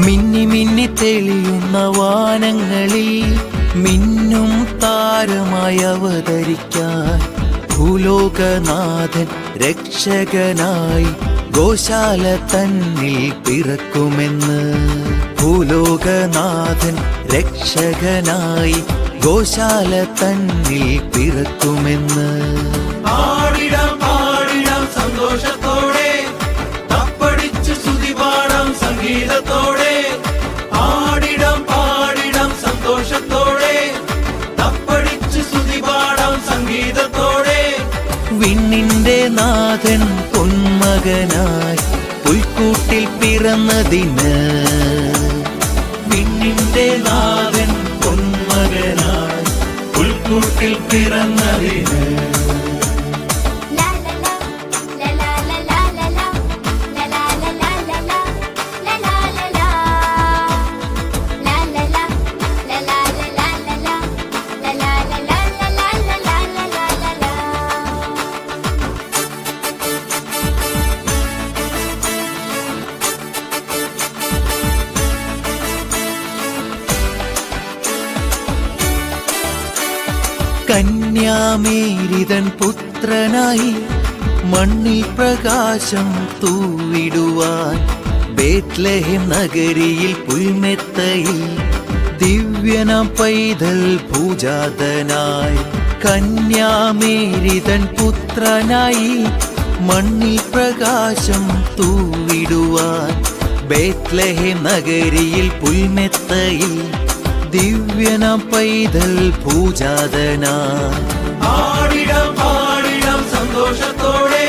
മിന്നി മിന്നി തെളിയുന്ന വാനങ്ങളിൽ മിന്നും താരമായി അവതരിക്കാൻ ഭൂലോകനാഥൻ രക്ഷകനായി ഗോശാല തന്നിൽ പിറക്കുമെന്ന്. ഭൂലോകനാഥൻ രക്ഷകനായി ഗോശാല തന്നിൽ പിറക്കുമെന്ന്. പാടിടാം പാടിടാം സന്തോഷത്തോടെ, തപ്പടിച്ച് സ്തുതി പാടാം സംഗീതത്തോടെ. പാടിടാം പാടിടാം സന്തോഷത്തോടെ, തപ്പടിച്ച് സ്തുതി പാടാം സംഗീതത്തോടെ. വിണ്ണിന്റെ നാഥൻ പൊന്മകനായി പുൽക്കൂട്ടിൽ പിറന്നതിന്. വിണ്ണിന്റെ നാഥൻ പൊന്മകനായി പുൽക്കൂട്ടിൽ പിറന്നതിന്. കന്യാമേരിതൻ പുത്രനായി മണ്ണിൽ പ്രകാശം തൂവിടുവാൻ ബേത്ലഹേം നഗരിയിൽ പുൽമെത്തയിൽ ദിവ്യനാം പൈതൽ പൂജാതനായി. കന്യാമേരിതൻ പുത്രനായി മണ്ണിൽ പ്രകാശം തൂവിടുവാൻ ബേത്ലഹേം നഗരിയിൽ പുൽമെത്തയിൽ ദിവ്യനാം പൈതൽ പൂജാതനായി. പാടിടാം പാടിടാം സന്തോഷത്തോടെ,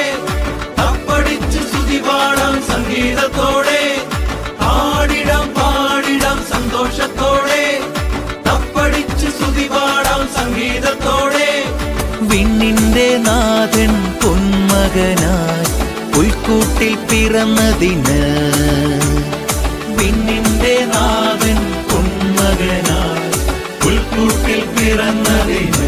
തപ്പടിച്ച് സ്തുതി പാടാം സംഗീതത്തോടെ. പാടിടാം പാടിടാം സന്തോഷത്തോടെ, തപ്പടിച്ച് സ്തുതി പാടാം സംഗീതത്തോടെ. വിണ്ണിന്റെ നാഥൻ പൊന്മകനായി പുൽക്കൂട്ടിൽ പിറന്നതിന്. വിണ്ണിന്റെ നാഥൻ പൊന്മകനായി പുൽക്കൂട്ടിൽ പിറന്നതിന്.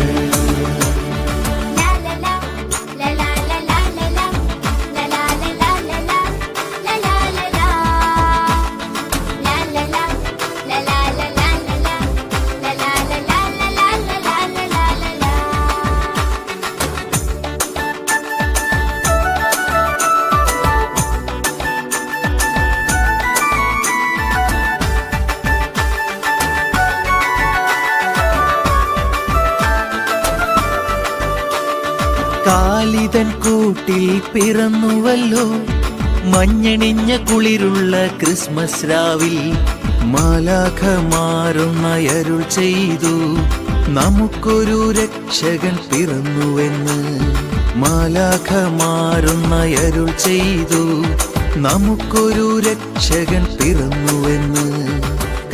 കാലിതൻ കൂട്ടിൽ പിറന്നുവല്ലോ മഞ്ഞണിഞ്ഞ കുളിരുള്ള ക്രിസ്മസ് രാവിൽ. മാലാഖമാരൊന്നയരുൾ ചെയ്തു നമുക്കൊരു രക്ഷകൻ പിറന്നുവെന്ന്. മാലാഖമാരൊന്നയരുൾ ചെയ്തു നമുക്കൊരു രക്ഷകൻ പിറന്നുവെന്ന്.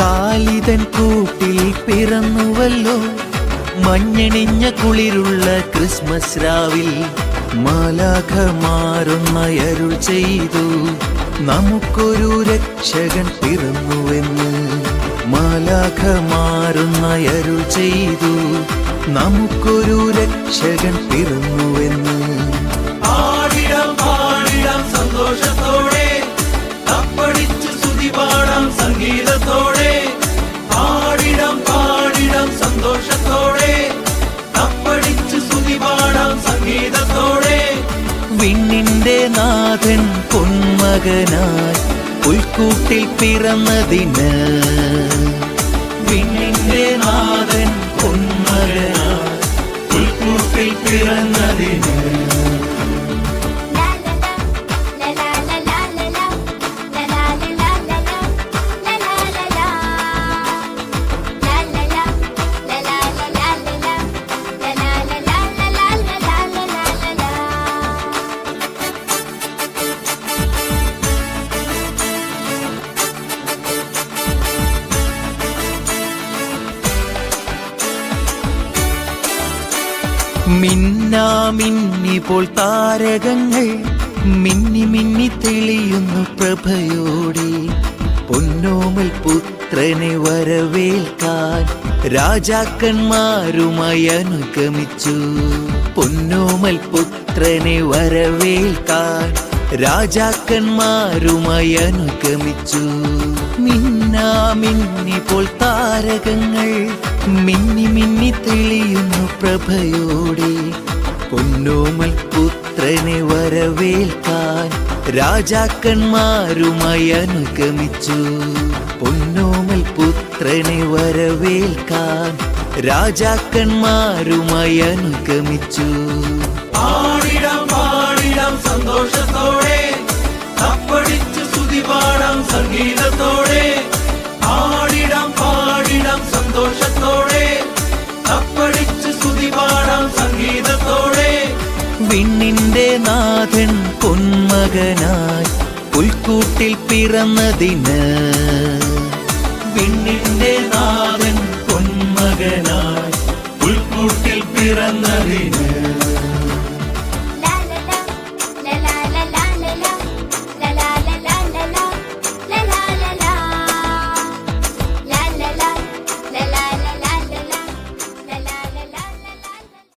കാലിതൻ കൂട്ടിൽ പിറന്നുവല്ലോ മഞ്ഞണിഞ്ഞ കുളിരുള്ള ക്രിസ്മസ് രാവിൽ. മാലാഖമാരൊന്നയരുൾ ചെയ്തു നമുക്കൊരു രക്ഷകൻ പിറന്നുവെന്ന്. മാലാഖമാരൊന്നയരുൾ ചെയ്തു നമുക്കൊരു രക്ഷകൻ പിറന്നുവെന്ന്. പാടിടാം പാടിടാം സന്തോഷത്തോടെ, തപ്പടിച്ച് സ്തുതി പാടാം സംഗീതത്തോടെ. പാടിടാം പാടിടാം സന്തോഷത്തോടെ, തപ്പടിച്ച് സ്തുതി പാടാം സംഗീതത്തോടെ. വിണ്ണിന്റെ നാഥൻ പൊന്മകനായി പുൽക്കൂട്ടിൽ പിറന്നതിന്. വിണ്ണിന്റെ നാഥൻ പൊന്മകനായി പുൽക്കൂട്ടിൽ പിറന്നതിന്. മിന്നാമിന്നിപ്പോൾ താരകങ്ങൾ മിന്നി മിന്നി തെളിയുന്നു പ്രഭയോടെ. പൊന്നോമൽ പുത്രനെ വരവേൽക്കാൻ രാജാക്കന്മാരുമായി അനുഗമിച്ചു. പൊന്നോമൽ പുത്രനെ വരവേൽക്കാൻ രാജാക്കന്മാരുമായി അനുഗമിച്ചു. മിന്നാമിന്നിപ്പോൾ താരകങ്ങൾ മിന്നി മിന്നി തെളിയുന്നു പ്രഭയോടെ. പൊന്നോമൽ പുത്രനെ വരവേൽക്കാൻ രാജാക്കന്മാരുമായി അനുഗമിച്ചു. പൊന്നോമൽ പുത്രനെ വരവേൽക്കാൻ രാജാക്കന്മാരുമായി അനുഗമിച്ചു. പാടിടാം പാടിടാം സന്തോഷത്തോടെ, തപ്പടിച്ചു സ്തുതി പാടാം സംഗീതത്തോടെ. പാടിടാം പാടിടാം സന്തോഷത്തോടെ, തപ്പടിച്ചു സ്തുതി പാടാം സംഗീതത്തോടെ. വിണ്ണിന്റെ നാഥൻ പൊന്മകനായി പുൽക്കൂട്ടിൽ പിറന്നതിന്. വിണ്ണിന്റെ നാഥൻ പൊന്മകനായി പുൽക്കൂട്ടിൽ പിറന്നതിന്.